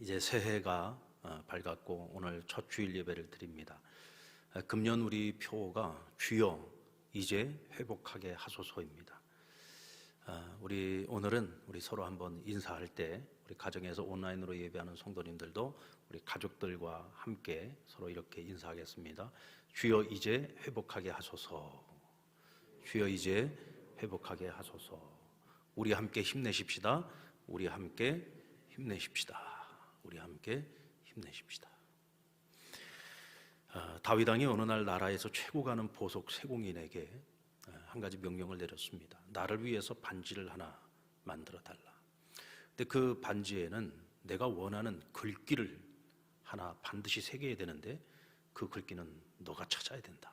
이제 새해가 밝았고 오늘 첫 주일 예배를 드립니다. 금년 우리 표어가 주여 이제 회복하게 하소서입니다. 우리 오늘은 우리 서로 한번 인사할 때 우리 가정에서 온라인으로 예배하는 성도님들도 우리 가족들과 함께 서로 이렇게 인사하겠습니다. 주여 이제 회복하게 하소서. 주여 이제 회복하게 하소서. 우리 함께 힘내십시다. 우리 함께 힘내십시다. 우리 함께 힘내십시다. 다윗 왕이 어느 날 나라에서 최고 가는 보석 세공인에게 한 가지 명령을 내렸습니다. 나를 위해서 반지를 하나 만들어 달라. 근데 그 반지에는 내가 원하는 글귀를 하나 반드시 새겨야 되는데 그 글귀는 너가 찾아야 된다.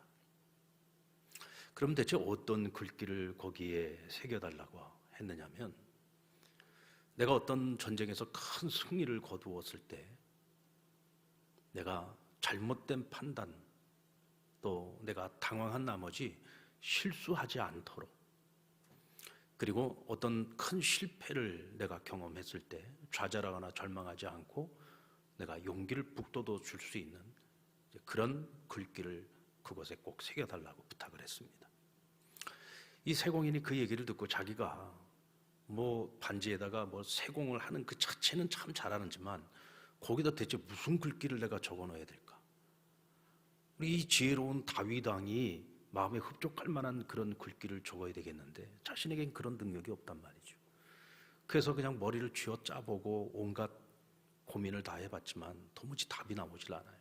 그럼 대체 어떤 글귀를 거기에 새겨달라고 했느냐면, 내가 어떤 전쟁에서 큰 승리를 거두었을 때 내가 잘못된 판단, 또 내가 당황한 나머지 실수하지 않도록, 그리고 어떤 큰 실패를 내가 경험했을 때 좌절하거나 절망하지 않고 내가 용기를 북돋워 줄 수 있는 그런 글귀를 그곳에 꼭 새겨달라고 부탁을 했습니다. 이 세공인이 그 얘기를 듣고 자기가 반지에다가 세공을 하는 그 자체는 참 잘하는지만 거기다 대체 무슨 글귀를 내가 적어 넣어야 될까? 우리 이 지혜로운 다윗 왕이 마음에 흡족할 만한 그런 글귀를 적어야 되겠는데 자신에겐 그런 능력이 없단 말이죠. 그래서 그냥 머리를 쥐어 짜보고 온갖 고민을 다 해봤지만 도무지 답이 나오질 않아요.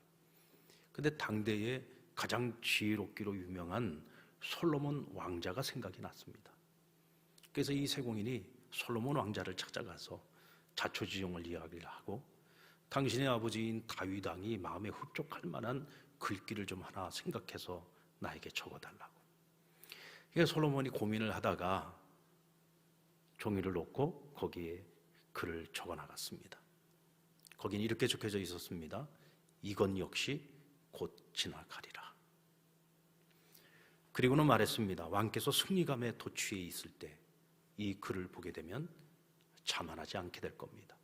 근데 당대에 가장 지혜롭기로 유명한 솔로몬 왕자가 생각이 났습니다. 그래서 이 세공인이 솔로몬 왕자를 찾아가서 자초지종을 이야기를 하고, 당신의 아버지인 다윗 왕이 마음에 흡족할 만한 글귀를 좀 하나 생각해서 나에게 적어달라고. 그래서 솔로몬이 고민을 하다가 종이를 놓고 거기에 글을 적어나갔습니다. 거기는 이렇게 적혀져 있었습니다. 이건 역시 곧 지나가리라. 그리고는 말했습니다. 왕께서 승리감에 도취해 있을 때 이 글을 보게 되면 자만하지 않게 될 겁니다.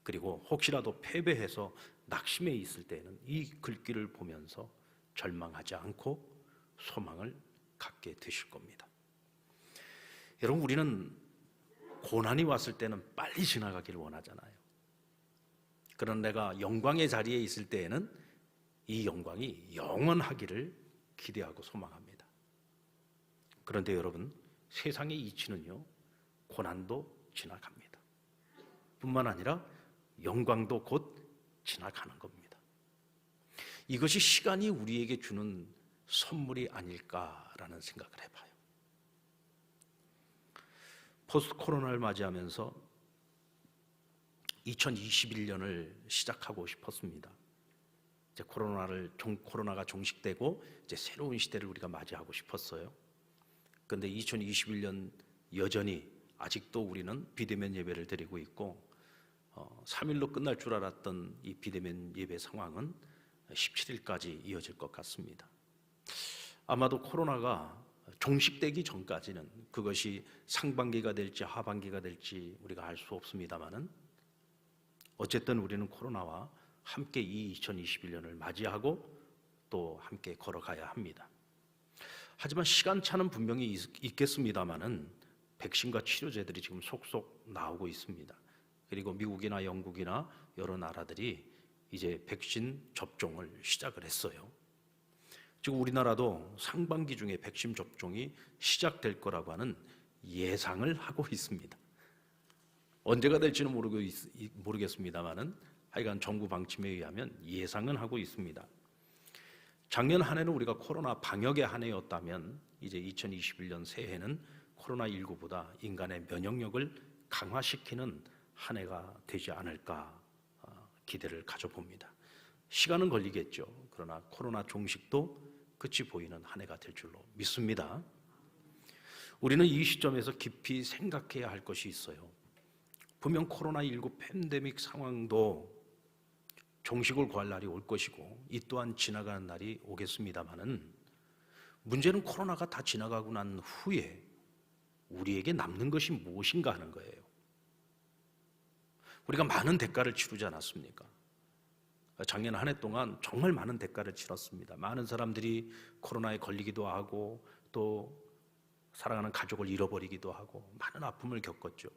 그리고 혹시라도 패배해서 낙심해 있을 때에는 이 글귀를 보면서 절망하지 않고 소망을 갖게 되실 겁니다. 여러분, 우리는 고난이 왔을 때는 빨리 지나가기를 원하잖아요. 그런 내가 영광의 자리에 있을 때에는 이 영광이 영원하기를 기대하고 소망합니다. 그런데 여러분, 세상의 이치는요, 고난도 지나갑니다. 뿐만 아니라 영광도 곧 지나가는 겁니다. 이것이 시간이 우리에게 주는 선물이 아닐까라는 생각을 해봐요. 포스트 코로나를 맞이하면서 2021년을 시작하고 싶었습니다. 이제 코로나가 종식되고 이제 새로운 시대를 우리가 맞이하고 싶었어요. 그런데 2021년 여전히 아직도 우리는 비대면 예배를 드리고 있고 3일로 끝날 줄 알았던 이 비대면 예배 상황은 17일까지 이어질 것 같습니다. 아마도 코로나가 종식되기 전까지는 그것이 상반기가 될지 하반기가 될지 우리가 알 수 없습니다만은, 어쨌든 우리는 코로나와 함께 이 2021년을 맞이하고 또 함께 걸어가야 합니다. 하지만 시간차는 분명히 있겠습니다만은 백신과 치료제들이 지금 속속 나오고 있습니다. 그리고 미국이나 영국이나 여러 나라들이 이제 백신 접종을 시작을 했어요. 지금 우리나라도 상반기 중에 백신 접종이 시작될 거라고 하는 예상을 하고 있습니다. 언제가 될지는 모르겠습니다만은 하여간 정부 방침에 의하면 예상은 하고 있습니다. 작년 한 해는 우리가 코로나 방역의 한 해였다면 이제 2021년 새해는 코로나19보다 인간의 면역력을 강화시키는 한 해가 되지 않을까 기대를 가져봅니다. 시간은 걸리겠죠. 그러나 코로나 종식도 끝이 보이는 한 해가 될 줄로 믿습니다. 우리는 이 시점에서 깊이 생각해야 할 것이 있어요. 분명 코로나19 팬데믹 상황도 종식을 구할 날이 올 것이고 이 또한 지나가는 날이 오겠습니다마는, 문제는 코로나가 다 지나가고 난 후에 우리에게 남는 것이 무엇인가 하는 거예요. 우리가 많은 대가를 치르지 않았습니까? 작년 한 해 동안 정말 많은 대가를 치렀습니다. 많은 사람들이 코로나에 걸리기도 하고 또 사랑하는 가족을 잃어버리기도 하고 많은 아픔을 겪었죠.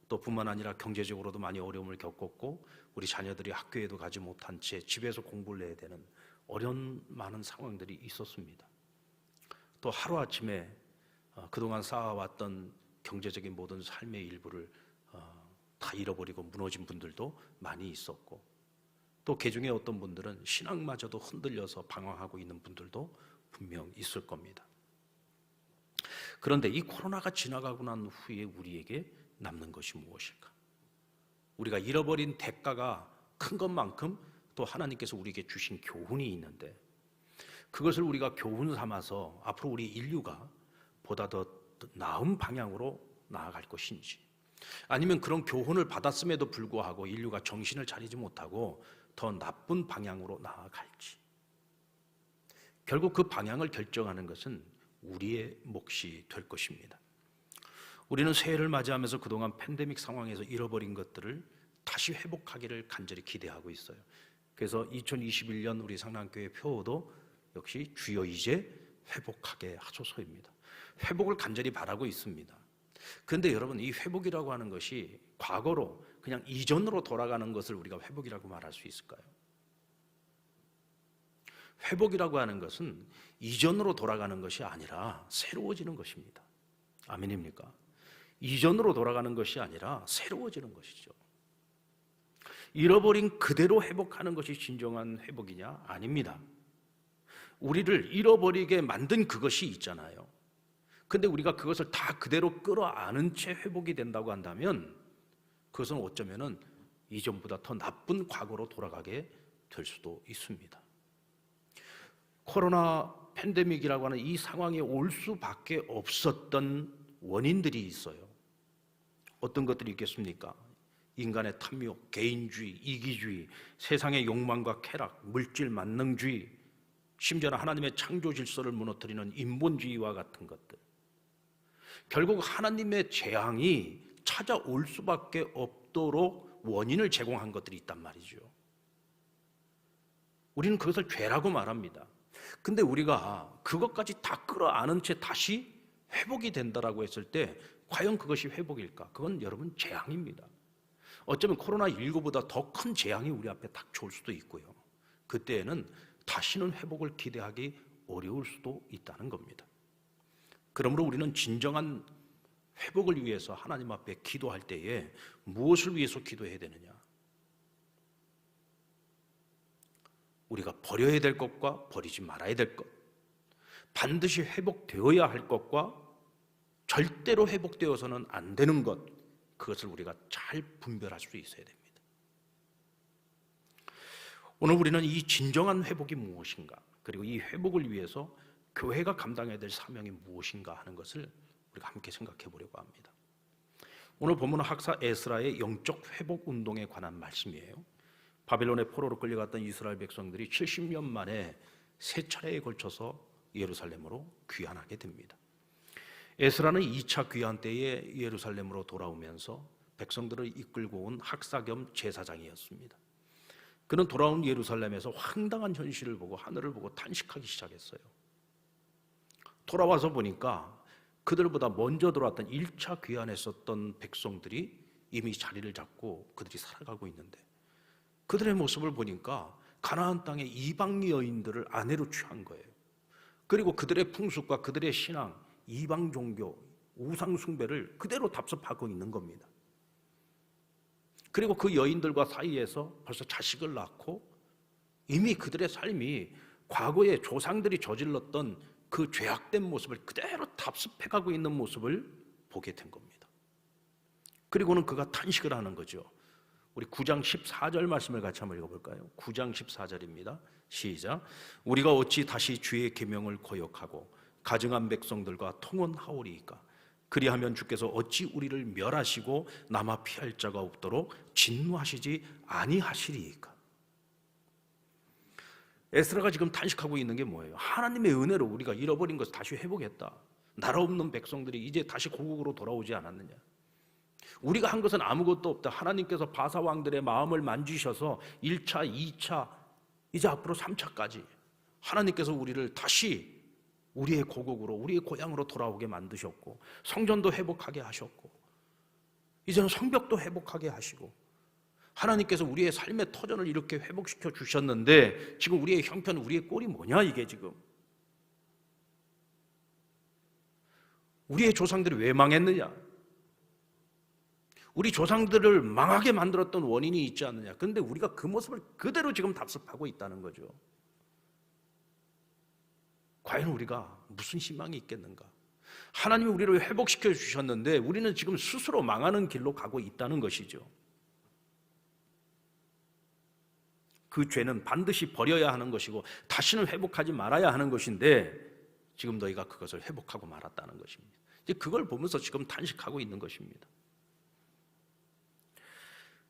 또 뿐만 아니라 경제적으로도 많이 어려움을 겪었고 우리 자녀들이 학교에도 가지 못한 채 집에서 공부를 해야 되는 어려운 많은 상황들이 있었습니다. 또 하루아침에 그동안 쌓아왔던 경제적인 모든 삶의 일부를 다 잃어버리고 무너진 분들도 많이 있었고 또 그중에 어떤 분들은 신앙마저도 흔들려서 방황하고 있는 분들도 분명 있을 겁니다. 그런데 이 코로나가 지나가고 난 후에 우리에게 남는 것이 무엇일까? 우리가 잃어버린 대가가 큰 것만큼 또 하나님께서 우리에게 주신 교훈이 있는데 그것을 우리가 교훈 삼아서 앞으로 우리 인류가 보다 더 나은 방향으로 나아갈 것인지 아니면 그런 교훈을 받았음에도 불구하고 인류가 정신을 차리지 못하고 더 나쁜 방향으로 나아갈지 결국 그 방향을 결정하는 것은 우리의 몫이 될 것입니다. 우리는 새해를 맞이하면서 그동안 팬데믹 상황에서 잃어버린 것들을 다시 회복하기를 간절히 기대하고 있어요. 그래서 2021년 우리 상남교회 표어도 역시 주여 이제 회복하게 하소서입니다. 회복을 간절히 바라고 있습니다. 그런데 여러분 이 회복이라고 하는 것이 과거로 그냥 이전으로 돌아가는 것을 우리가 회복이라고 말할 수 있을까요? 회복이라고 하는 것은 이전으로 돌아가는 것이 아니라 새로워지는 것입니다. 아멘입니까? 이전으로 돌아가는 것이 아니라 새로워지는 것이죠. 잃어버린 그대로 회복하는 것이 진정한 회복이냐? 아닙니다. 우리를 잃어버리게 만든 그것이 있잖아요. 근데 우리가 그것을 다 그대로 끌어안은 채 회복이 된다고 한다면 그것은 어쩌면은 이전보다 더 나쁜 과거로 돌아가게 될 수도 있습니다. 코로나 팬데믹이라고 하는 이 상황에 올 수밖에 없었던 원인들이 있어요. 어떤 것들이 있겠습니까? 인간의 탐욕, 개인주의, 이기주의, 세상의 욕망과 쾌락, 물질 만능주의, 심지어는 하나님의 창조 질서를 무너뜨리는 인본주의와 같은 것들. 결국 하나님의 재앙이 찾아올 수밖에 없도록 원인을 제공한 것들이 있단 말이죠. 우리는 그것을 죄라고 말합니다. 근데 우리가 그것까지 다 끌어안은 채 다시 회복이 된다라고 했을 때 과연 그것이 회복일까? 그건 여러분 재앙입니다. 어쩌면 코로나19보다 더 큰 재앙이 우리 앞에 닥쳐올 수도 있고요. 그때에는 다시는 회복을 기대하기 어려울 수도 있다는 겁니다. 그러므로 우리는 진정한 회복을 위해서 하나님 앞에 기도할 때에 무엇을 위해서 기도해야 되느냐? 우리가 버려야 될 것과 버리지 말아야 될 것, 반드시 회복되어야 할 것과 절대로 회복되어서는 안 되는 것, 그것을 우리가 잘 분별할 수 있어야 됩니다. 오늘 우리는 이 진정한 회복이 무엇인가, 그리고 이 회복을 위해서 교회가 감당해야 될 사명이 무엇인가 하는 것을 우리가 함께 생각해 보려고 합니다. 오늘 본문은 학사 에스라의 영적 회복 운동에 관한 말씀이에요. 바벨론의 포로로 끌려갔던 이스라엘 백성들이 70년 만에 세 차례에 걸쳐서 예루살렘으로 귀환하게 됩니다. 에스라는 2차 귀환 때에 예루살렘으로 돌아오면서 백성들을 이끌고 온 학사 겸 제사장이었습니다. 그는 돌아온 예루살렘에서 황당한 현실을 보고 하늘을 보고 탄식하기 시작했어요. 돌아와서 보니까 그들보다 먼저 들어왔던 1차 귀환했었던 백성들이 이미 자리를 잡고 그들이 살아가고 있는데 그들의 모습을 보니까 가나안 땅의 이방 여인들을 아내로 취한 거예요. 그리고 그들의 풍습과 그들의 신앙, 이방 종교, 우상 숭배를 그대로 답습하고 있는 겁니다. 그리고 그 여인들과 사이에서 벌써 자식을 낳고 이미 그들의 삶이 과거에 조상들이 저질렀던 그 죄악된 모습을 그대로 답습해가고 있는 모습을 보게 된 겁니다. 그리고는 그가 탄식을 하는 거죠. 우리 9장 14절 말씀을 같이 한번 읽어볼까요? 9장 14절입니다. 시작. 우리가 어찌 다시 주의 계명을 거역하고 가증한 백성들과 통혼하오리이까? 그리하면 주께서 어찌 우리를 멸하시고 남아 피할 자가 없도록 진노하시지 아니하시리이까? 에스라가 지금 탄식하고 있는 게 뭐예요? 하나님의 은혜로 우리가 잃어버린 것을 다시 회복했다. 나라 없는 백성들이 이제 다시 고국으로 돌아오지 않았느냐? 우리가 한 것은 아무것도 없다. 하나님께서 바사왕들의 마음을 만지셔서 1차, 2차, 이제 앞으로 3차까지 하나님께서 우리를 다시 우리의 고국으로, 우리의 고향으로 돌아오게 만드셨고, 성전도 회복하게 하셨고, 이제는 성벽도 회복하게 하시고, 하나님께서 우리의 삶의 터전을 이렇게 회복시켜 주셨는데, 지금 우리의 형편, 우리의 꼴이 뭐냐 이게 지금. 우리의 조상들이 왜 망했느냐? 우리 조상들을 망하게 만들었던 원인이 있지 않느냐? 그런데 우리가 그 모습을 그대로 지금 답습하고 있다는 거죠. 과연 우리가 무슨 희망이 있겠는가? 하나님이 우리를 회복시켜 주셨는데 우리는 지금 스스로 망하는 길로 가고 있다는 것이죠. 그 죄는 반드시 버려야 하는 것이고 다시는 회복하지 말아야 하는 것인데 지금 너희가 그것을 회복하고 말았다는 것입니다. 이제 그걸 보면서 지금 탄식하고 있는 것입니다.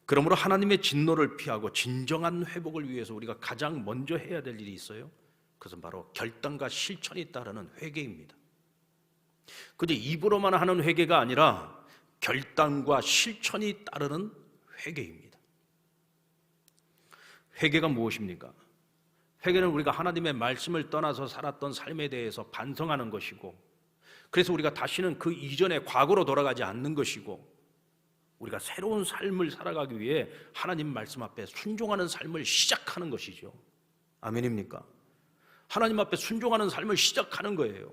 그러므로 하나님의 진노를 피하고 진정한 회복을 위해서 우리가 가장 먼저 해야 될 일이 있어요. 그것은 바로 결단과 실천이 따르는 회개입니다. 그저 입으로만 하는 회개가 아니라 결단과 실천이 따르는 회개입니다. 회개가 무엇입니까? 회개는 우리가 하나님의 말씀을 떠나서 살았던 삶에 대해서 반성하는 것이고, 그래서 우리가 다시는 그 이전의 과거로 돌아가지 않는 것이고, 우리가 새로운 삶을 살아가기 위해 하나님 말씀 앞에 순종하는 삶을 시작하는 것이죠. 아멘입니까? 하나님 앞에 순종하는 삶을 시작하는 거예요.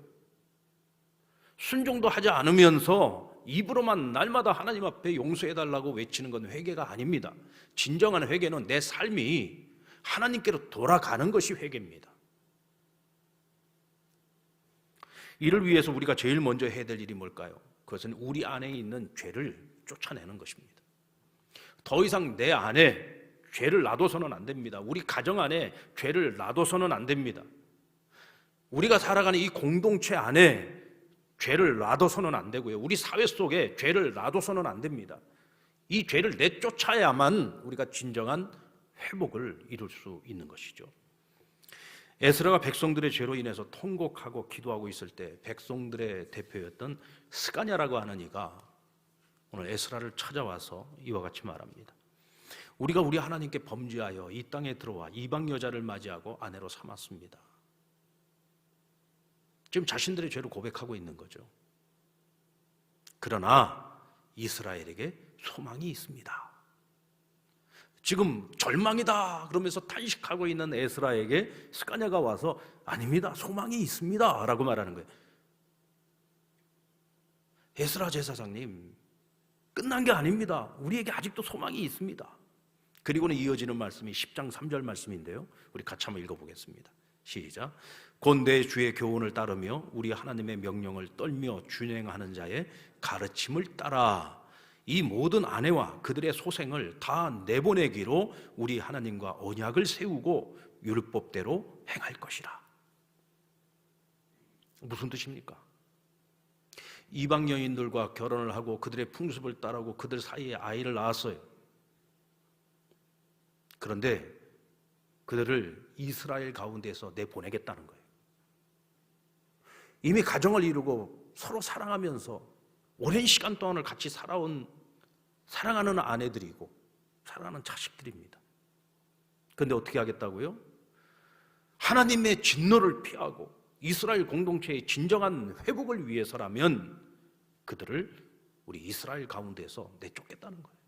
순종도 하지 않으면서 입으로만 날마다 하나님 앞에 용서해달라고 외치는 건 회개가 아닙니다. 진정한 회개는 내 삶이 하나님께로 돌아가는 것이 회개입니다. 이를 위해서 우리가 제일 먼저 해야 될 일이 뭘까요? 그것은 우리 안에 있는 죄를 쫓아내는 것입니다. 더 이상 내 안에 죄를 놔둬서는 안 됩니다. 우리 가정 안에 죄를 놔둬서는 안 됩니다. 우리가 살아가는 이 공동체 안에 죄를 놔둬서는 안 되고요. 우리 사회 속에 죄를 놔둬서는 안 됩니다. 이 죄를 내쫓아야만 우리가 진정한 회복을 이룰 수 있는 것이죠. 에스라가 백성들의 죄로 인해서 통곡하고 기도하고 있을 때 백성들의 대표였던 스가냐라고 하는 이가 오늘 에스라를 찾아와서 이와 같이 말합니다. 우리가 우리 하나님께 범죄하여 이 땅에 들어와 이방 여자를 맞이하고 아내로 삼았습니다. 지금 자신들의 죄를 고백하고 있는 거죠. 그러나 이스라엘에게 소망이 있습니다. 지금 절망이다 그러면서 탄식하고 있는 에스라에게 스가냐가 와서 아닙니다, 소망이 있습니다 라고 말하는 거예요. 에스라 제사장님, 끝난 게 아닙니다. 우리에게 아직도 소망이 있습니다. 그리고는 이어지는 말씀이 10장 3절 말씀인데요, 우리 같이 한번 읽어보겠습니다. 시작. 곧 내 주의 교훈을 따르며 우리 하나님의 명령을 떨며 준행하는 자의 가르침을 따라 이 모든 아내와 그들의 소생을 다 내보내기로 우리 하나님과 언약을 세우고 율법대로 행할 것이라. 무슨 뜻입니까? 이방 여인들과 결혼을 하고 그들의 풍습을 따르고 그들 사이에 아이를 낳았어요. 그런데 그들을 이스라엘 가운데서 내보내겠다는 거예요. 이미 가정을 이루고 서로 사랑하면서 오랜 시간 동안을 같이 살아온 사랑하는 아내들이고 사랑하는 자식들입니다. 그런데 어떻게 하겠다고요? 하나님의 진노를 피하고 이스라엘 공동체의 진정한 회복을 위해서라면 그들을 우리 이스라엘 가운데서 내쫓겠다는 거예요.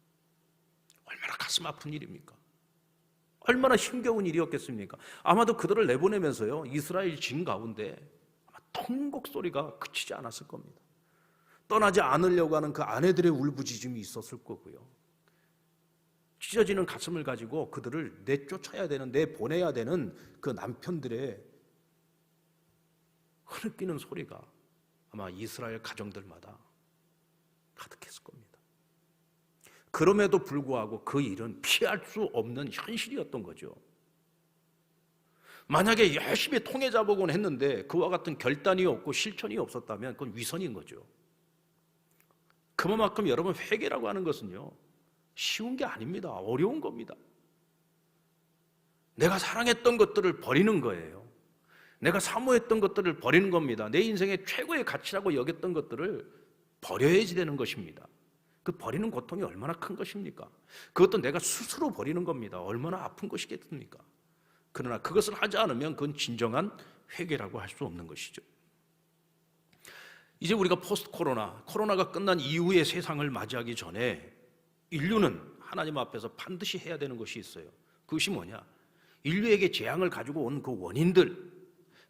얼마나 가슴 아픈 일입니까? 얼마나 힘겨운 일이었겠습니까? 아마도 그들을 내보내면서요, 이스라엘 진 가운데 아마 통곡 소리가 그치지 않았을 겁니다. 떠나지 않으려고 하는 그 아내들의 울부짖음이 있었을 거고요. 찢어지는 가슴을 가지고 그들을 내쫓아야 되는, 내보내야 되는 그 남편들의 흐느끼는 소리가 아마 이스라엘 가정들마다 가득했을 겁니다. 그럼에도 불구하고 그 일은 피할 수 없는 현실이었던 거죠. 만약에 열심히 통해 잡으곤 했는데 그와 같은 결단이 없고 실천이 없었다면 그건 위선인 거죠. 그만큼 여러분, 회개라고 하는 것은요, 쉬운 게 아닙니다. 어려운 겁니다. 내가 사랑했던 것들을 버리는 거예요. 내가 사모했던 것들을 버리는 겁니다. 내 인생의 최고의 가치라고 여겼던 것들을 버려야지 되는 것입니다. 그 버리는 고통이 얼마나 큰 것입니까? 그것도 내가 스스로 버리는 겁니다. 얼마나 아픈 것이겠습니까? 그러나 그것을 하지 않으면 그건 진정한 회개라고 할 수 없는 것이죠. 이제 우리가 포스트 코로나가 끝난 이후의 세상을 맞이하기 전에 인류는 하나님 앞에서 반드시 해야 되는 것이 있어요. 그것이 뭐냐? 인류에게 재앙을 가지고 온 그 원인들,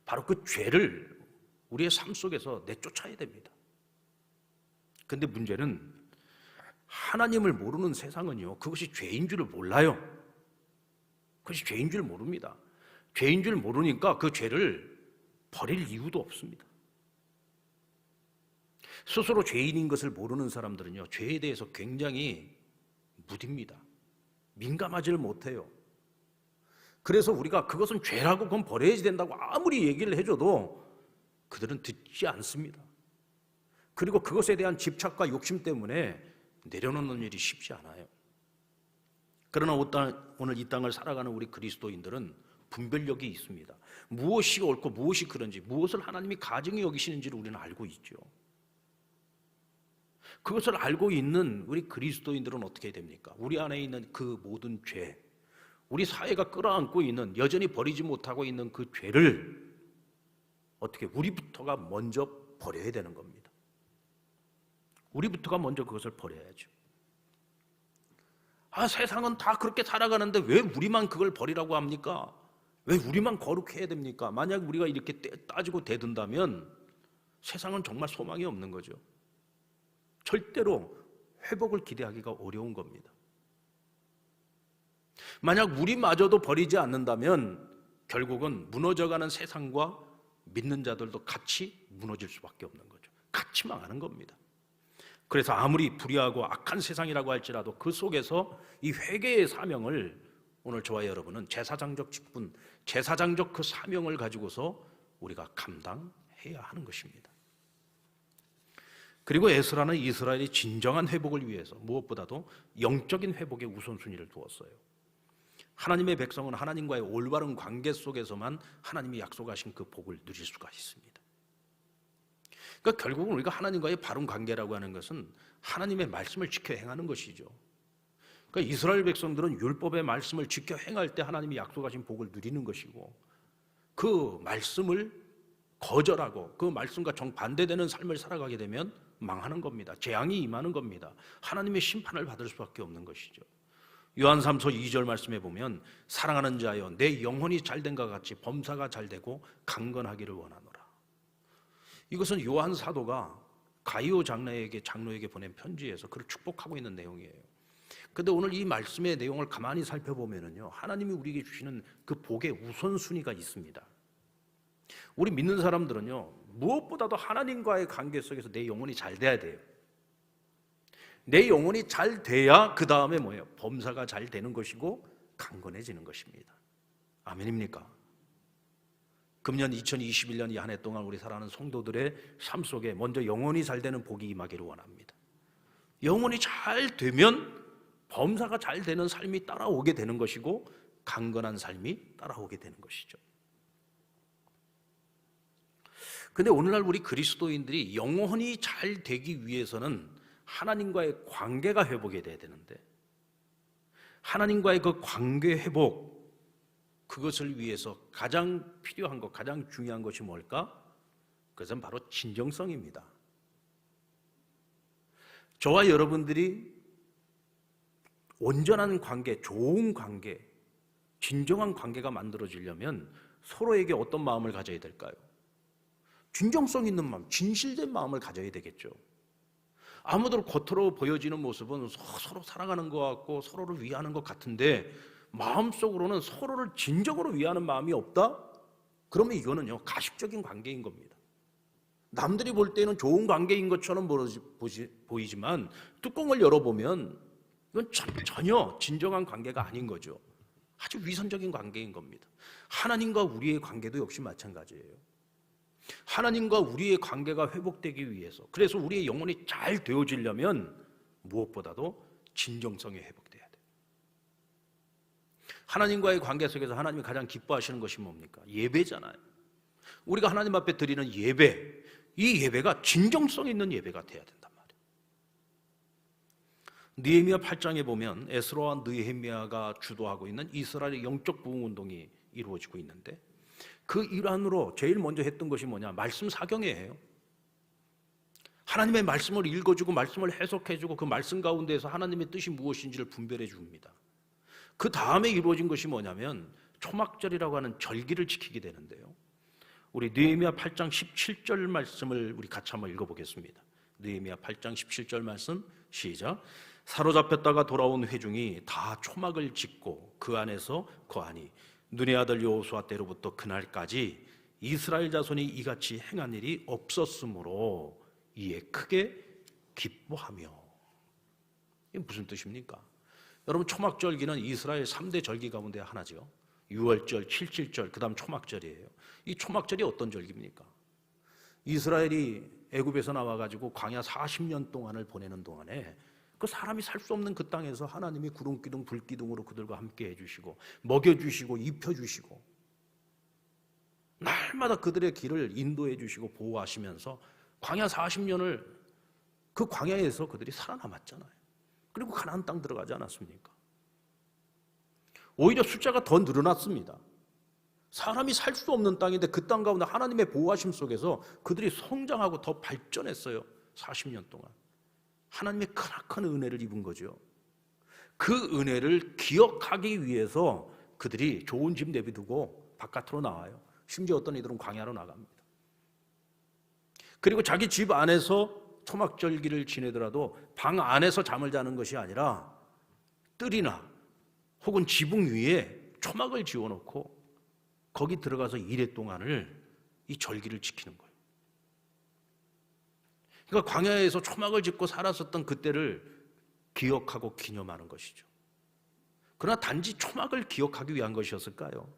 바로 그 죄를 우리의 삶 속에서 내쫓아야 됩니다. 근데 문제는 하나님을 모르는 세상은요, 그것이 죄인 줄을 몰라요. 그것이 죄인 줄 모릅니다. 죄인 줄 모르니까 그 죄를 버릴 이유도 없습니다. 스스로 죄인인 것을 모르는 사람들은요, 죄에 대해서 굉장히 무딥니다. 민감하지를 못해요. 그래서 우리가 그것은 죄라고 그건 버려야지 된다고 아무리 얘기를 해줘도 그들은 듣지 않습니다. 그리고 그것에 대한 집착과 욕심 때문에 내려놓는 일이 쉽지 않아요. 그러나 오늘 이 땅을 살아가는 우리 그리스도인들은 분별력이 있습니다. 무엇이 옳고 무엇이 그런지, 무엇을 하나님이 가증히 여기시는지를 우리는 알고 있죠. 그것을 알고 있는 우리 그리스도인들은 어떻게 됩니까? 우리 안에 있는 그 모든 죄, 우리 사회가 끌어안고 있는, 여전히 버리지 못하고 있는 그 죄를 어떻게, 우리부터가 먼저 버려야 되는 겁니다. 우리부터가 먼저 그것을 버려야죠. 세상은 다 그렇게 살아가는데 왜 우리만 그걸 버리라고 합니까? 왜 우리만 거룩해야 됩니까? 만약 우리가 이렇게 따지고 대든다면 세상은 정말 소망이 없는 거죠. 절대로 회복을 기대하기가 어려운 겁니다. 만약 우리마저도 버리지 않는다면 결국은 무너져가는 세상과 믿는 자들도 같이 무너질 수밖에 없는 거죠. 같이 망하는 겁니다. 그래서 아무리 불의하고 악한 세상이라고 할지라도 그 속에서 이 회개의 사명을 오늘 저와 여러분은 제사장적 직분, 제사장적 그 사명을 가지고서 우리가 감당해야 하는 것입니다. 그리고 에스라는 이스라엘의 진정한 회복을 위해서 무엇보다도 영적인 회복에 우선순위를 두었어요. 하나님의 백성은 하나님과의 올바른 관계 속에서만 하나님이 약속하신 그 복을 누릴 수가 있습니다. 그러니까 결국은 우리가 하나님과의 바른 관계라고 하는 것은 하나님의 말씀을 지켜 행하는 것이죠. 그러니까 이스라엘 백성들은 율법의 말씀을 지켜 행할 때 하나님이 약속하신 복을 누리는 것이고, 그 말씀을 거절하고 그 말씀과 정반대되는 삶을 살아가게 되면 망하는 겁니다. 재앙이 임하는 겁니다. 하나님의 심판을 받을 수밖에 없는 것이죠. 요한 3서 2절 말씀에 보면 사랑하는 자여 내 영혼이 잘된 것 같이 범사가 잘되고 강건하기를 원하노라. 이것은 요한 사도가 가이오 장로에게 보낸 편지에서 그를 축복하고 있는 내용이에요. 그런데 오늘 이 말씀의 내용을 가만히 살펴보면요, 하나님이 우리에게 주시는 그 복의 우선순위가 있습니다. 우리 믿는 사람들은요, 무엇보다도 하나님과의 관계 속에서 내 영혼이 잘 돼야 돼요. 내 영혼이 잘 돼야 그 다음에 뭐예요? 범사가 잘 되는 것이고 강건해지는 것입니다. 아멘입니까? 금년 2021년 이 한 해 동안 우리 살아가는 성도들의 삶 속에 먼저 영혼이 잘 되는 복이 임하기를 원합니다. 영혼이 잘 되면 범사가 잘 되는 삶이 따라오게 되는 것이고 강건한 삶이 따라오게 되는 것이죠. 그런데 오늘날 우리 그리스도인들이 영혼이 잘 되기 위해서는 하나님과의 관계가 회복이 돼야 되는데, 하나님과의 그 관계 회복, 그것을 위해서 가장 필요한 것, 가장 중요한 것이 뭘까? 그것은 바로 진정성입니다. 저와 여러분들이 온전한 관계, 좋은 관계, 진정한 관계가 만들어지려면 서로에게 어떤 마음을 가져야 될까요? 진정성 있는 마음, 진실된 마음을 가져야 되겠죠. 아무도 겉으로 보여지는 모습은 서로 사랑하는 것 같고 서로를 위하는 것 같은데 마음속으로는 서로를 진정으로 위하는 마음이 없다? 그러면 이거는요, 가식적인 관계인 겁니다. 남들이 볼 때는 좋은 관계인 것처럼 보이지만 뚜껑을 열어보면 이건 전혀 진정한 관계가 아닌 거죠. 아주 위선적인 관계인 겁니다. 하나님과 우리의 관계도 역시 마찬가지예요. 하나님과 우리의 관계가 회복되기 위해서, 그래서 우리의 영혼이 잘 되어지려면 무엇보다도 진정성이 회복돼야 돼요. 하나님과의 관계 속에서 하나님이 가장 기뻐하시는 것이 뭡니까? 예배잖아요. 우리가 하나님 앞에 드리는 예배, 이 예배가 진정성 있는 예배가 돼야 된단 말이에요. 느헤미야 8장에 보면 에스라와 느헤미야가 주도하고 있는 이스라엘의 영적 부흥 운동이 이루어지고 있는데, 그 일환으로 제일 먼저 했던 것이 뭐냐? 말씀 사경회예요. 하나님의 말씀을 읽어주고 말씀을 해석해주고 그 말씀 가운데에서 하나님의 뜻이 무엇인지를 분별해 줍니다. 그 다음에 이루어진 것이 뭐냐면 초막절이라고 하는 절기를 지키게 되는데요. 우리 느헤미야 8장 17절 말씀을 우리 같이 한번 읽어보겠습니다. 느헤미야 8장 17절 말씀 시작. 사로잡혔다가 돌아온 회중이 다 초막을 짓고 그 안에서 거하니 눈의 아들 여호수아 때로부터 그날까지 이스라엘 자손이 이같이 행한 일이 없었으므로 이에 크게 기뻐하며. 이게 무슨 뜻입니까? 여러분, 초막절기는 이스라엘 3대 절기 가운데 하나죠. 유월절, 칠칠절, 그 다음 초막절이에요. 이 초막절이 어떤 절기입니까? 이스라엘이 애굽에서 나와가지고 광야 40년 동안을 보내는 동안에 그 사람이 살 수 없는 그 땅에서 하나님이 구름기둥 불기둥으로 그들과 함께 해주시고 먹여주시고 입혀주시고 날마다 그들의 길을 인도해 주시고 보호하시면서 광야 40년을 그 광야에서 그들이 살아남았잖아요. 그리고 가나안 땅 들어가지 않았습니까? 오히려 숫자가 더 늘어났습니다. 사람이 살 수 없는 땅인데 그 땅 가운데 하나님의 보호하심 속에서 그들이 성장하고 더 발전했어요. 40년 동안 하나님의 크나큰 은혜를 입은 거죠. 그 은혜를 기억하기 위해서 그들이 좋은 집 내비두고 바깥으로 나와요. 심지어 어떤 이들은 광야로 나갑니다. 그리고 자기 집 안에서 초막절기를 지내더라도 방 안에서 잠을 자는 것이 아니라 뜰이나 혹은 지붕 위에 초막을 지어놓고 거기 들어가서 이래 동안을 이 절기를 지키는 거예요. 그러니까 광야에서 초막을 짓고 살았었던 그때를 기억하고 기념하는 것이죠. 그러나 단지 초막을 기억하기 위한 것이었을까요?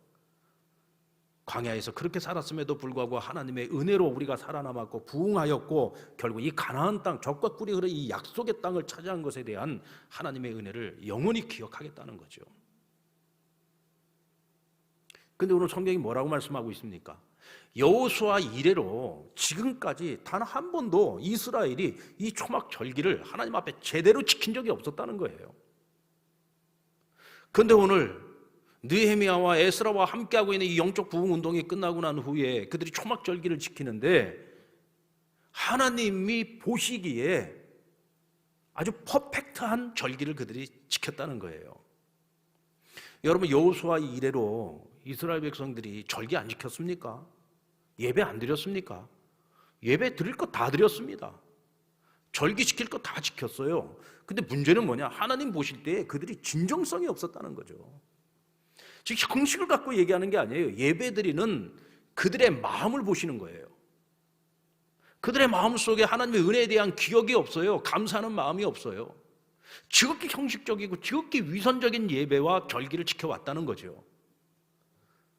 광야에서 그렇게 살았음에도 불구하고 하나님의 은혜로 우리가 살아남았고 부흥하였고 결국 이 가나안 땅, 젖과 꿀이 흐르는 이 약속의 땅을 차지한 것에 대한 하나님의 은혜를 영원히 기억하겠다는 거죠. 근데 오늘 성경이 뭐라고 말씀하고 있습니까? 여호수아 이래로 지금까지 단 한 번도 이스라엘이 이 초막 절기를 하나님 앞에 제대로 지킨 적이 없었다는 거예요. 그런데 오늘 느헤미야와 에스라와 함께하고 있는 이 영적 부흥 운동이 끝나고 난 후에 그들이 초막 절기를 지키는데 하나님이 보시기에 아주 퍼펙트한 절기를 그들이 지켰다는 거예요. 여러분, 여호수아 이래로 이스라엘 백성들이 절기 안 지켰습니까? 예배 안 드렸습니까? 예배 드릴 것 다 드렸습니다. 절기 지킬 것 다 지켰어요. 근데 문제는 뭐냐? 하나님 보실 때 그들이 진정성이 없었다는 거죠. 즉 형식을 갖고 얘기하는 게 아니에요. 예배 드리는 그들의 마음을 보시는 거예요. 그들의 마음 속에 하나님의 은혜에 대한 기억이 없어요. 감사하는 마음이 없어요. 지극히 형식적이고 지극히 위선적인 예배와 절기를 지켜왔다는 거죠.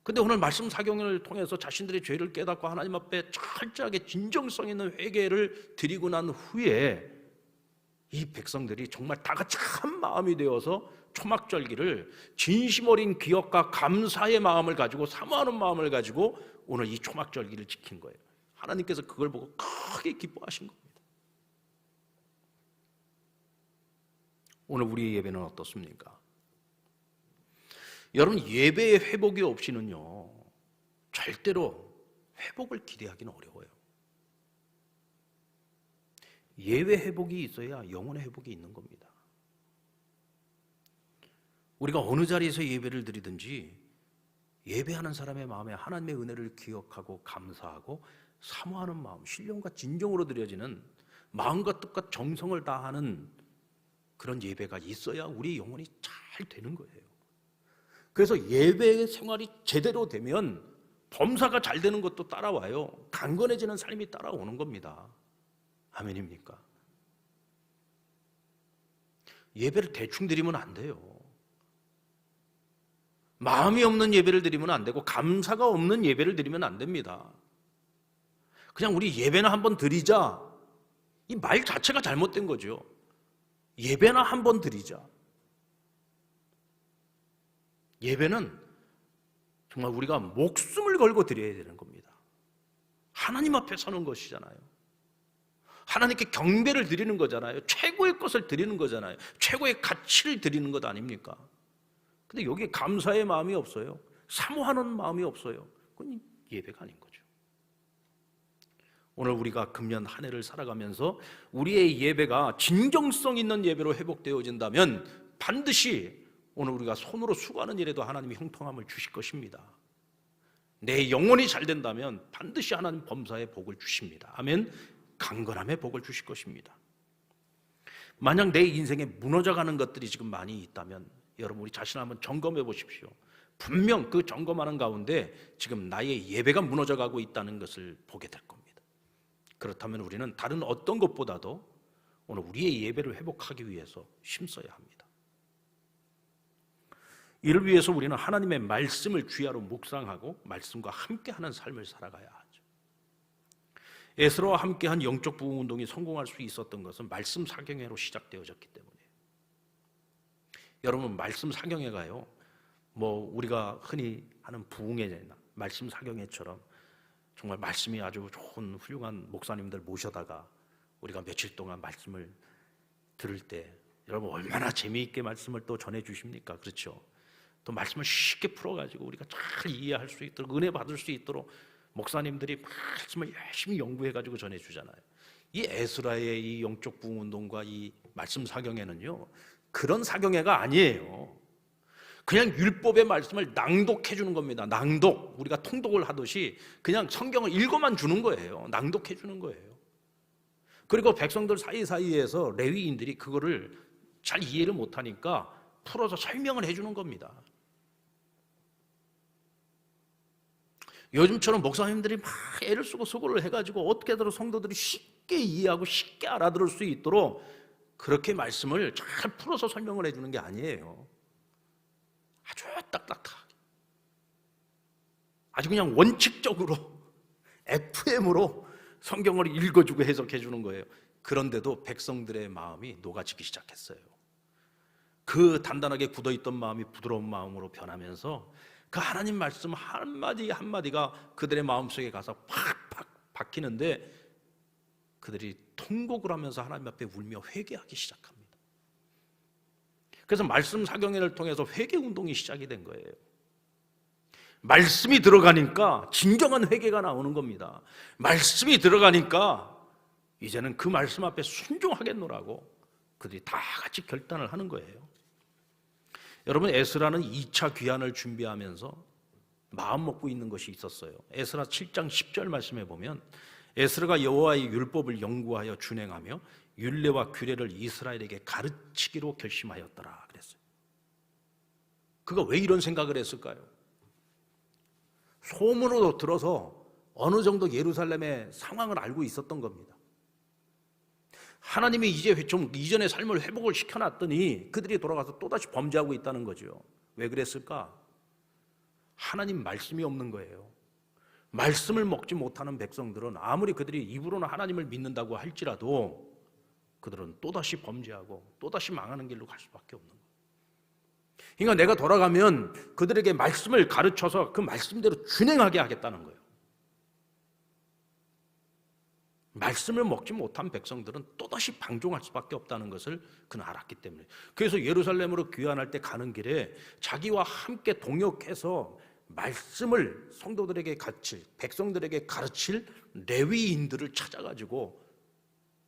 근데 오늘 말씀 사경을 통해서 자신들의 죄를 깨닫고 하나님 앞에 철저하게 진정성 있는 회개를 드리고 난 후에 이 백성들이 정말 다 같이 한 마음이 되어서 초막절기를 진심 어린 기억과 감사의 마음을 가지고 사모하는 마음을 가지고 오늘 이 초막절기를 지킨 거예요. 하나님께서 그걸 보고 크게 기뻐하신 겁니다. 오늘 우리의 예배는 어떻습니까? 여러분, 예배의 회복이 없이는요 절대로 회복을 기대하기는 어려워요. 예배 회복이 있어야 영혼의 회복이 있는 겁니다. 우리가 어느 자리에서 예배를 드리든지 예배하는 사람의 마음에 하나님의 은혜를 기억하고 감사하고 사모하는 마음, 신령과 진정으로 드려지는 마음과 뜻과 정성을 다하는 그런 예배가 있어야 우리 영혼이 잘 되는 거예요. 그래서 예배 생활이 제대로 되면 범사가 잘 되는 것도 따라와요. 강건해지는 삶이 따라오는 겁니다. 아멘입니까? 예배를 대충 드리면 안 돼요. 마음이 없는 예배를 드리면 안 되고 감사가 없는 예배를 드리면 안 됩니다. 그냥 우리 예배나 한번 드리자, 이 말 자체가 잘못된 거죠. 예배나 한번 드리자. 예배는 정말 우리가 목숨을 걸고 드려야 되는 겁니다. 하나님 앞에 서는 것이잖아요. 하나님께 경배를 드리는 거잖아요. 최고의 것을 드리는 거잖아요. 최고의 가치를 드리는 것 아닙니까? 근데 여기에 감사의 마음이 없어요. 사모하는 마음이 없어요. 그건 예배가 아닌 거죠. 오늘 우리가 금년 한 해를 살아가면서 우리의 예배가 진정성 있는 예배로 회복되어진다면 반드시 오늘 우리가 손으로 수고하는 일에도 하나님이 형통함을 주실 것입니다. 내 영혼이 잘 된다면 반드시 하나님 범사의 복을 주십니다. 아멘. 강건함의 복을 주실 것입니다. 만약 내 인생에 무너져가는 것들이 지금 많이 있다면 여러분 우리 자신을 한번 점검해 보십시오. 분명 그 점검하는 가운데 지금 나의 예배가 무너져가고 있다는 것을 보게 될 겁니다. 그렇다면 우리는 다른 어떤 것보다도 오늘 우리의 예배를 회복하기 위해서 힘써야 합니다. 이를 위해서 우리는 하나님의 말씀을 주야로 묵상하고 말씀과 함께하는 삶을 살아가야 하죠. 에스라와 함께한 영적 부흥 운동이 성공할 수 있었던 것은 말씀 사경회로 시작되어졌기 때문이에요. 여러분 말씀 사경회가요, 우리가 흔히 하는 부흥회나 말씀 사경회처럼 정말 말씀이 아주 좋은 훌륭한 목사님들 모셔다가 우리가 며칠 동안 말씀을 들을 때 여러분 얼마나 재미있게 말씀을 또 전해 주십니까? 그렇죠? 또 말씀을 쉽게 풀어가지고 우리가 잘 이해할 수 있도록 은혜 받을 수 있도록 목사님들이 말씀을 열심히 연구해가지고 전해주잖아요. 이 에스라의 이 영적 부흥 운동과 이 말씀 사경회는요 그런 사경회가 아니에요. 그냥 율법의 말씀을 낭독해 주는 겁니다. 낭독, 우리가 통독을 하듯이 그냥 성경을 읽어만 주는 거예요. 낭독해 주는 거예요. 그리고 백성들 사이사이에서 레위인들이 그거를 잘 이해를 못하니까 풀어서 설명을 해주는 겁니다. 요즘처럼 목사님들이 막 애를 쓰고 수고를 해가지고 어떻게든 성도들이 쉽게 이해하고 쉽게 알아들을 수 있도록 그렇게 말씀을 잘 풀어서 설명을 해주는 게 아니에요. 아주 딱딱하게, 아주 그냥 원칙적으로 FM으로 성경을 읽어주고 해석해 주는 거예요. 그런데도 백성들의 마음이 녹아지기 시작했어요. 그 단단하게 굳어있던 마음이 부드러운 마음으로 변하면서 그 하나님 말씀 한마디 한마디가 그들의 마음속에 가서 팍팍 박히는데 그들이 통곡을 하면서 하나님 앞에 울며 회개하기 시작합니다. 그래서 말씀 사경회를 통해서 회개 운동이 시작이 된 거예요. 말씀이 들어가니까 진정한 회개가 나오는 겁니다. 말씀이 들어가니까 이제는 그 말씀 앞에 순종하겠노라고 그들이 다 같이 결단을 하는 거예요. 여러분 에스라는 2차 귀환을 준비하면서 마음 먹고 있는 것이 있었어요. 에스라 7장 10절 말씀에 보면 에스라가 여호와의 율법을 연구하여 준행하며 율례와 규례를 이스라엘에게 가르치기로 결심하였더라 그랬어요. 그가 왜 이런 생각을 했을까요? 소문으로 들어서 어느 정도 예루살렘의 상황을 알고 있었던 겁니다. 하나님이 이제 좀 이전의 삶을 회복을 시켜놨더니 그들이 돌아가서 또다시 범죄하고 있다는 거죠. 왜 그랬을까? 하나님 말씀이 없는 거예요. 말씀을 먹지 못하는 백성들은 아무리 그들이 입으로는 하나님을 믿는다고 할지라도 그들은 또다시 범죄하고 또다시 망하는 길로 갈 수밖에 없는 거예요. 그러니까 내가 돌아가면 그들에게 말씀을 가르쳐서 그 말씀대로 준행하게 하겠다는 거예요. 말씀을 먹지 못한 백성들은 또다시 방종할 수밖에 없다는 것을 그는 알았기 때문에, 그래서 예루살렘으로 귀환할 때 가는 길에 자기와 함께 동역해서 말씀을 성도들에게 가르칠, 백성들에게 가르칠 레위인들을 찾아가지고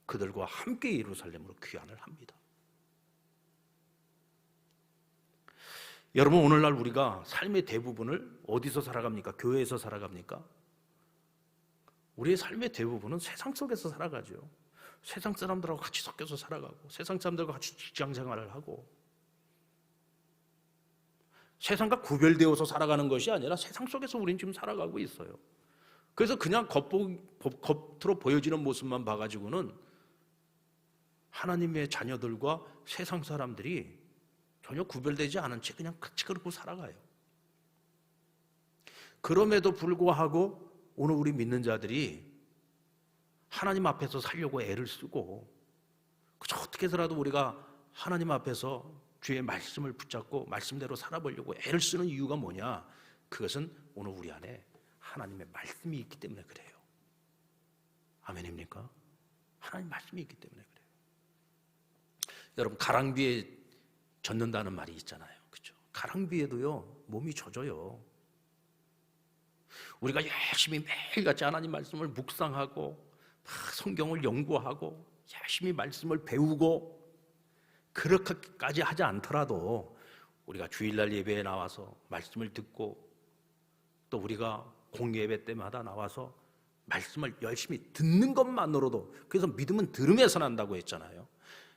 그들과 함께 예루살렘으로 귀환을 합니다. 여러분 오늘날 우리가 삶의 대부분을 어디서 살아갑니까? 교회에서 살아갑니까? 우리의 삶의 대부분은 세상 속에서 살아가죠. 세상 사람들하고 같이 섞여서 살아가고 세상 사람들과 같이 직장 생활을 하고 세상과 구별되어서 살아가는 것이 아니라 세상 속에서 우리는 지금 살아가고 있어요. 그래서 그냥 겉으로 보여지는 모습만 봐가지고는 하나님의 자녀들과 세상 사람들이 전혀 구별되지 않은 채 그냥 같이 그러고 살아가요. 그럼에도 불구하고 오늘 우리 믿는 자들이 하나님 앞에서 살려고 애를 쓰고 그저 어떻게 해서라도 우리가 하나님 앞에서 주의 말씀을 붙잡고 말씀대로 살아보려고 애를 쓰는 이유가 뭐냐? 그것은 오늘 우리 안에 하나님의 말씀이 있기 때문에 그래요. 아멘입니까? 하나님 말씀이 있기 때문에 그래요. 여러분, 가랑비에 젖는다는 말이 있잖아요. 그렇죠? 가랑비에도요 몸이 젖어요. 우리가 열심히 매일같이 하나님 말씀을 묵상하고 막 성경을 연구하고 열심히 말씀을 배우고 그렇게까지 하지 않더라도 우리가 주일날 예배에 나와서 말씀을 듣고 또 우리가 공예배 때마다 나와서 말씀을 열심히 듣는 것만으로도, 그래서 믿음은 들음에서 난다고 했잖아요.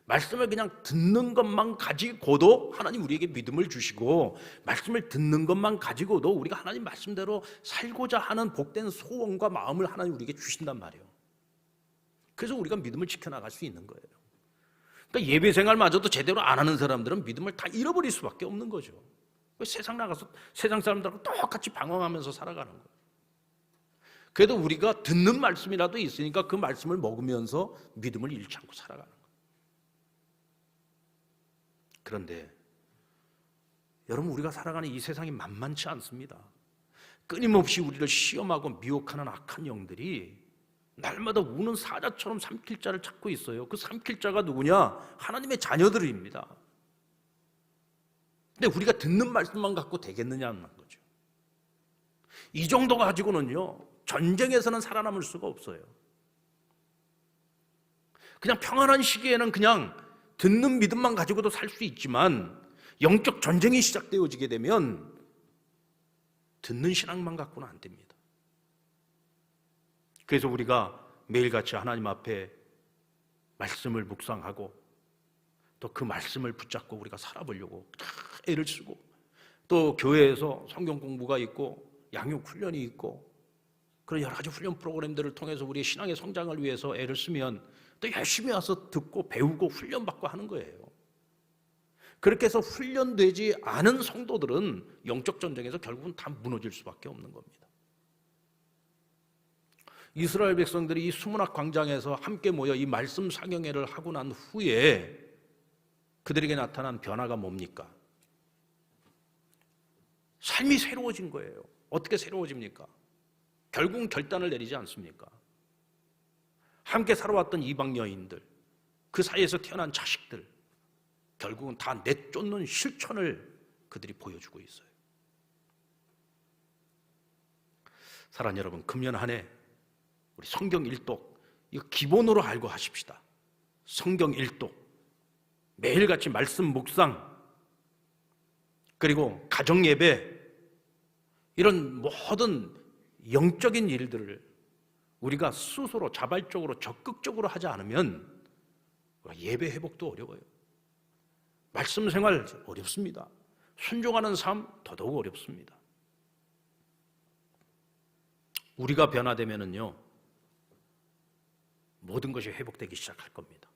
말씀을 그냥 듣는 것만 가지고도 하나님 우리에게 믿음을 주시고, 말씀을 듣는 것만 가지고도 우리가 하나님 말씀대로 살고자 하는 복된 소원과 마음을 하나님 우리에게 주신단 말이에요. 그래서 우리가 믿음을 지켜나갈 수 있는 거예요. 그러니까 예배 생활마저도 제대로 안 하는 사람들은 믿음을 다 잃어버릴 수밖에 없는 거죠. 세상 나가서 세상 사람들하고 똑같이 방황하면서 살아가는 거예요. 그래도 우리가 듣는 말씀이라도 있으니까 그 말씀을 먹으면서 믿음을 잃지 않고 살아가는 거예요. 그런데 여러분, 우리가 살아가는 이 세상이 만만치 않습니다. 끊임없이 우리를 시험하고 미혹하는 악한 영들이 날마다 우는 사자처럼 삼킬 자를 찾고 있어요. 그 삼킬 자가 누구냐? 하나님의 자녀들입니다. 근데 우리가 듣는 말씀만 갖고 되겠느냐는 거죠. 이 정도 가지고는요 전쟁에서는 살아남을 수가 없어요. 그냥 평안한 시기에는 그냥 듣는 믿음만 가지고도 살 수 있지만, 영적 전쟁이 시작되어지게 되면 듣는 신앙만 갖고는 안 됩니다. 그래서 우리가 매일같이 하나님 앞에 말씀을 묵상하고 또 그 말씀을 붙잡고 우리가 살아보려고 애를 쓰고, 또 교회에서 성경 공부가 있고 양육 훈련이 있고 그런 여러 가지 훈련 프로그램들을 통해서 우리의 신앙의 성장을 위해서 애를 쓰면 또 열심히 와서 듣고 배우고 훈련받고 하는 거예요. 그렇게 해서 훈련되지 않은 성도들은 영적 전쟁에서 결국은 다 무너질 수밖에 없는 겁니다. 이스라엘 백성들이 이 수문학 광장에서 함께 모여 이 말씀 상영회를 하고 난 후에 그들에게 나타난 변화가 뭡니까? 삶이 새로워진 거예요. 어떻게 새로워집니까? 결국은 결단을 내리지 않습니까? 함께 살아왔던 이방 여인들, 그 사이에서 태어난 자식들, 결국은 다 내쫓는 실천을 그들이 보여주고 있어요. 사랑하는 여러분, 금년 한 해 우리 성경 일독 이거 기본으로 알고 하십시다. 성경 일독, 매일같이 말씀 묵상, 그리고 가정 예배, 이런 모든 영적인 일들을 우리가 스스로 자발적으로 적극적으로 하지 않으면 예배 회복도 어려워요. 말씀 생활 어렵습니다. 순종하는 삶 더더욱 어렵습니다. 우리가 변화되면은요 모든 것이 회복되기 시작할 겁니다.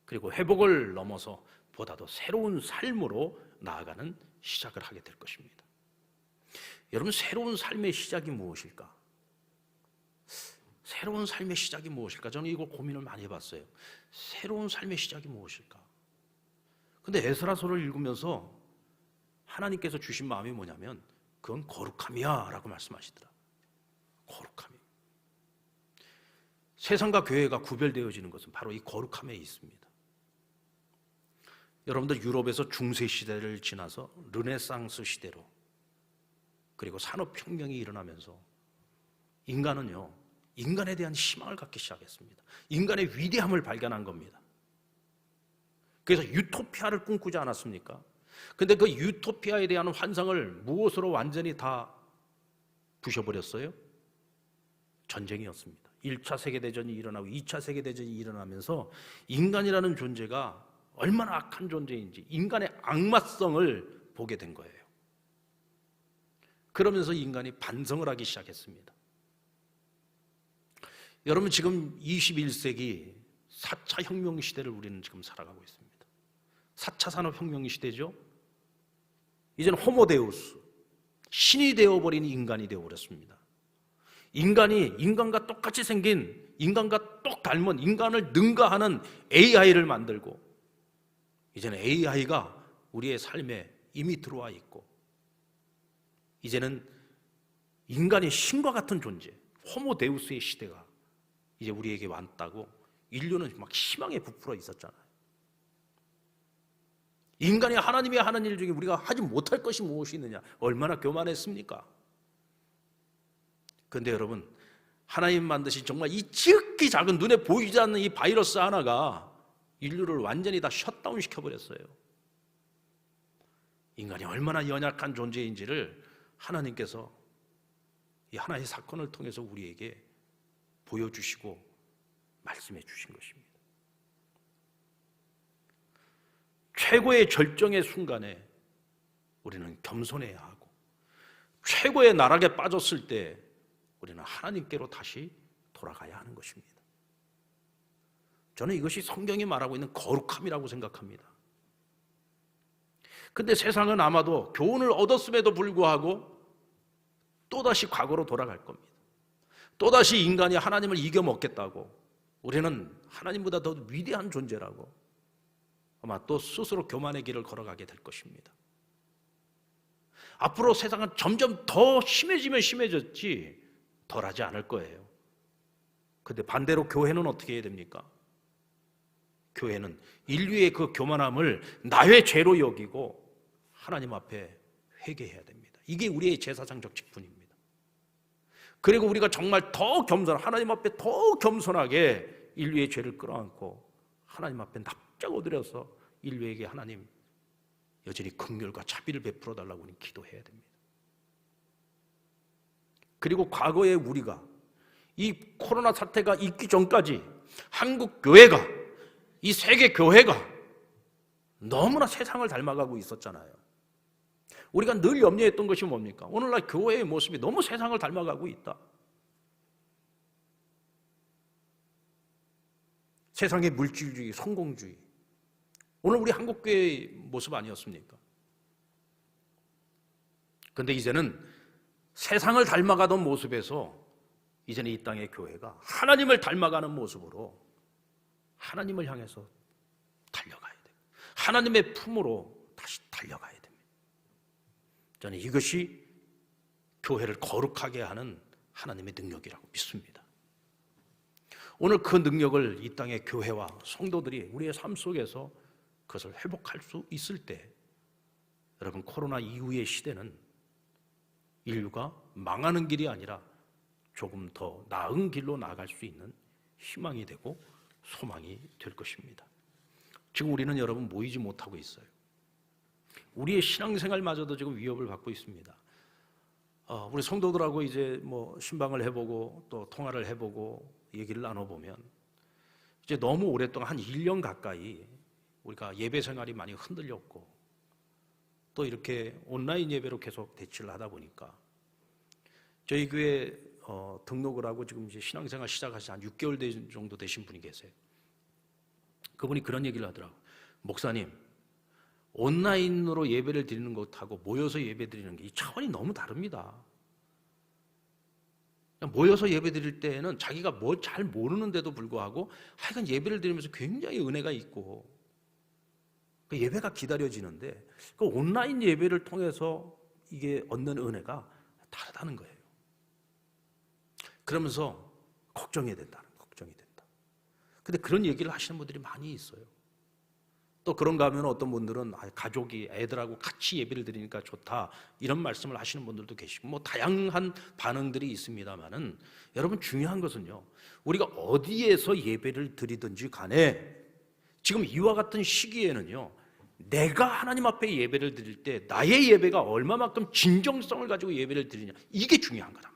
그리고 회복을 넘어서 보다도 새로운 삶으로 나아가는 시작을 하게 될 것입니다. 여러분, 새로운 삶의 시작이 무엇일까? 새로운 삶의 시작이 무엇일까? 저는 이거 고민을 많이 해봤어요. 새로운 삶의 시작이 무엇일까? 근데 에스라서를 읽으면서 하나님께서 주신 마음이 뭐냐면 그건 거룩함이야 라고 말씀하시더라. 거룩함이. 세상과 교회가 구별되어지는 것은 바로 이 거룩함에 있습니다. 여러분들, 유럽에서 중세 시대를 지나서 르네상스 시대로, 그리고 산업혁명이 일어나면서 인간은요 인간에 대한 희망을 갖기 시작했습니다. 인간의 위대함을 발견한 겁니다. 그래서 유토피아를 꿈꾸지 않았습니까? 근데 그 유토피아에 대한 환상을 무엇으로 완전히 다 부셔버렸어요? 전쟁이었습니다. 1차 세계대전이 일어나고 2차 세계대전이 일어나면서 인간이라는 존재가 얼마나 악한 존재인지, 인간의 악마성을 보게 된 거예요. 그러면서 인간이 반성을 하기 시작했습니다. 여러분, 지금 21세기 4차 혁명 시대를 우리는 지금 살아가고 있습니다. 4차 산업혁명 시대죠. 이제는 호모데우스, 신이 되어버린 인간이 되어버렸습니다. 인간이 인간과 똑같이 생긴, 인간과 똑 닮은, 인간을 능가하는 AI를 만들고, 이제는 AI가 우리의 삶에 이미 들어와 있고, 이제는 인간의 신과 같은 존재, 호모데우스의 시대가 이제 우리에게 왔다고 인류는 막 희망에 부풀어 있었잖아요. 인간이 하나님이 하는 일 중에 우리가 하지 못할 것이 무엇이 있느냐, 얼마나 교만했습니까? 그런데 여러분, 하나님 만드신 정말 이 지극히 작은 눈에 보이지 않는 이 바이러스 하나가 인류를 완전히 다 셧다운 시켜버렸어요. 인간이 얼마나 연약한 존재인지를 하나님께서 이 하나의 사건을 통해서 우리에게 보여주시고 말씀해 주신 것입니다. 최고의 절정의 순간에 우리는 겸손해야 하고, 최고의 나락에 빠졌을 때 우리는 하나님께로 다시 돌아가야 하는 것입니다. 저는 이것이 성경이 말하고 있는 거룩함이라고 생각합니다. 근데 세상은 아마도 교훈을 얻었음에도 불구하고 또다시 과거로 돌아갈 겁니다. 또다시 인간이 하나님을 이겨먹겠다고, 우리는 하나님보다 더 위대한 존재라고 아마 또 스스로 교만의 길을 걸어가게 될 것입니다. 앞으로 세상은 점점 더 심해지면 심해졌지 덜하지 않을 거예요. 근데 반대로 교회는 어떻게 해야 됩니까? 교회는 인류의 그 교만함을 나의 죄로 여기고 하나님 앞에 회개해야 됩니다. 이게 우리의 제사장적 직분입니다. 그리고 우리가 정말 더 하나님 앞에 더 겸손하게 인류의 죄를 끌어안고 하나님 앞에 납작 엎드려서 인류에게 하나님 여전히 긍휼과 자비를 베풀어 달라고 우리는 기도해야 됩니다. 그리고 과거에 우리가 이 코로나 사태가 있기 전까지 한국 교회가, 이 세계 교회가 너무나 세상을 닮아가고 있었잖아요. 우리가 늘 염려했던 것이 뭡니까? 오늘날 교회의 모습이 너무 세상을 닮아가고 있다. 세상의 물질주의, 성공주의. 오늘 우리 한국교회의 모습 아니었습니까? 그런데 이제는 세상을 닮아가던 모습에서 이제는 이 땅의 교회가 하나님을 닮아가는 모습으로 하나님을 향해서 달려가야 돼요. 하나님의 품으로 다시 달려가야 됩니다. 저는 이것이 교회를 거룩하게 하는 하나님의 능력이라고 믿습니다. 오늘 그 능력을 이 땅의 교회와 성도들이 우리의 삶 속에서 그것을 회복할 수 있을 때, 여러분, 코로나 이후의 시대는 인류가 망하는 길이 아니라 조금 더 나은 길로 나아갈 수 있는 희망이 되고 소망이 될 것입니다. 지금 우리는 여러분 모이지 못하고 있어요. 우리의 신앙생활마저도 지금 위협을 받고 있습니다. 우리 성도들하고 이제 뭐 신방을 해보고 또 통화를 해보고 얘기를 나눠보면 이제 너무 오랫동안 한 1년 가까이 우리가 예배 생활이 많이 흔들렸고 또 이렇게 온라인 예배로 계속 대치를 하다 보니까 저희 교회 등록을 하고 지금 이제 신앙생활 시작하신 한 6개월 정도 되신 분이 계세요. 그분이 그런 얘기를 하더라고요. 목사님, 온라인으로 예배를 드리는 것하고 모여서 예배 드리는 게 이 차원이 너무 다릅니다. 모여서 예배 드릴 때에는 자기가 뭘 잘 모르는데도 불구하고 하여간 예배를 드리면서 굉장히 은혜가 있고 그 예배가 기다려지는데 그 온라인 예배를 통해서 이게 얻는 은혜가 다르다는 거예요. 그러면서 걱정이 된다. 근데 그런 얘기를 하시는 분들이 많이 있어요. 또 그런가 하면 어떤 분들은 가족이 애들하고 같이 예배를 드리니까 좋다 이런 말씀을 하시는 분들도 계시고 뭐 다양한 반응들이 있습니다만은 여러분 중요한 것은요, 우리가 어디에서 예배를 드리든지 간에 지금 이와 같은 시기에는요, 내가 하나님 앞에 예배를 드릴 때 나의 예배가 얼마만큼 진정성을 가지고 예배를 드리냐, 이게 중요한 거란 말이에요.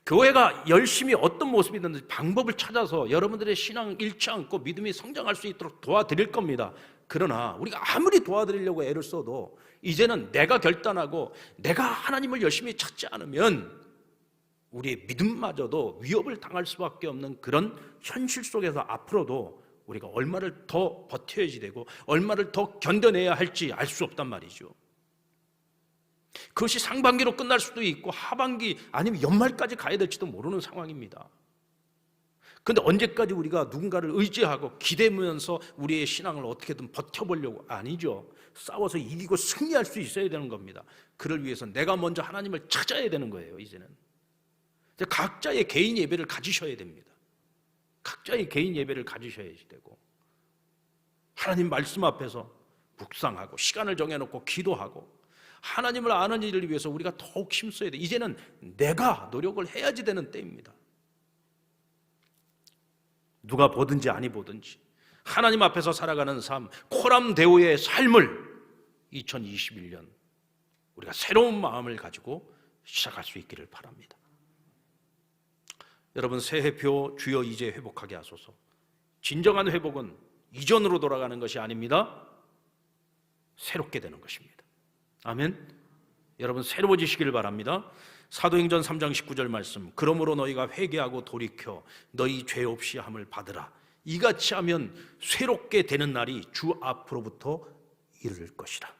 교회가 열심히 어떤 모습이든지 방법을 찾아서 여러분들의 신앙을 잃지 않고 믿음이 성장할 수 있도록 도와드릴 겁니다. 그러나 우리가 아무리 도와드리려고 애를 써도 이제는 내가 결단하고 내가 하나님을 열심히 찾지 않으면 우리의 믿음마저도 위협을 당할 수밖에 없는 그런 현실 속에서 앞으로도 우리가 얼마를 더 버텨야지 되고 얼마를 더 견뎌내야 할지 알 수 없단 말이죠. 그것이 상반기로 끝날 수도 있고 하반기 아니면 연말까지 가야 될지도 모르는 상황입니다. 그런데 언제까지 우리가 누군가를 의지하고 기대면서 우리의 신앙을 어떻게든 버텨보려고? 아니죠. 싸워서 이기고 승리할 수 있어야 되는 겁니다. 그를 위해서 내가 먼저 하나님을 찾아야 되는 거예요. 이제는 이제 각자의 개인 예배를 가지셔야 됩니다. 각자의 개인 예배를 가지셔야 되고, 하나님 말씀 앞에서 묵상하고 시간을 정해놓고 기도하고 하나님을 아는 일을 위해서 우리가 더욱 힘써야 돼. 이제는 내가 노력을 해야지 되는 때입니다. 누가 보든지 아니 보든지 하나님 앞에서 살아가는 삶, 코람데오의 삶을 2021년 우리가 새로운 마음을 가지고 시작할 수 있기를 바랍니다. 여러분, 새해표 주여 이제 회복하게 하소서. 진정한 회복은 이전으로 돌아가는 것이 아닙니다. 새롭게 되는 것입니다. 아멘. 여러분, 새로워지시기를 바랍니다. 사도행전 3장 19절 말씀, 그러므로 너희가 회개하고 돌이켜 너희 죄 없이 함을 받으라. 이같이 하면 새롭게 되는 날이 주 앞으로부터 이를 것이라.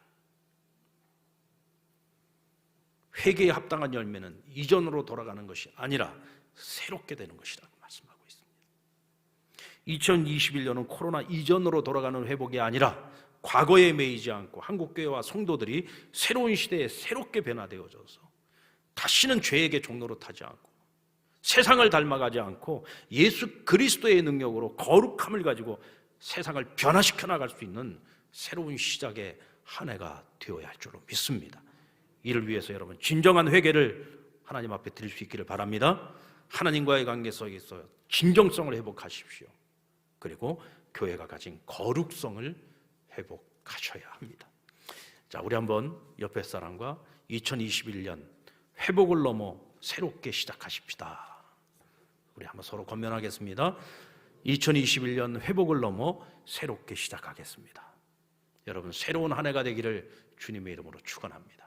회개에 합당한 열매는 이전으로 돌아가는 것이 아니라 새롭게 되는 것이라고 말씀하고 있습니다. 2021년은 코로나 이전으로 돌아가는 회복이 아니라 과거에 매이지 않고 한국교회와 성도들이 새로운 시대에 새롭게 변화되어져서 다시는 죄에게 종로로 타지 않고 세상을 닮아가지 않고 예수 그리스도의 능력으로 거룩함을 가지고 세상을 변화시켜 나갈 수 있는 새로운 시작의 한 해가 되어야 할 줄로 믿습니다. 이를 위해서 여러분, 진정한 회개를 하나님 앞에 드릴 수 있기를 바랍니다. 하나님과의 관계 속에서 진정성을 회복하십시오. 그리고 교회가 가진 거룩성을 회복하셔야 합니다. 자, 우리 한번 옆에 사람과 2021년 회복을 넘어 새롭게 시작하십시다. 우리 한번 서로 권면하겠습니다. 2021년 회복을 넘어 새롭게 시작하겠습니다. 여러분, 새로운 한 해가 되기를 주님의 이름으로 축원합니다.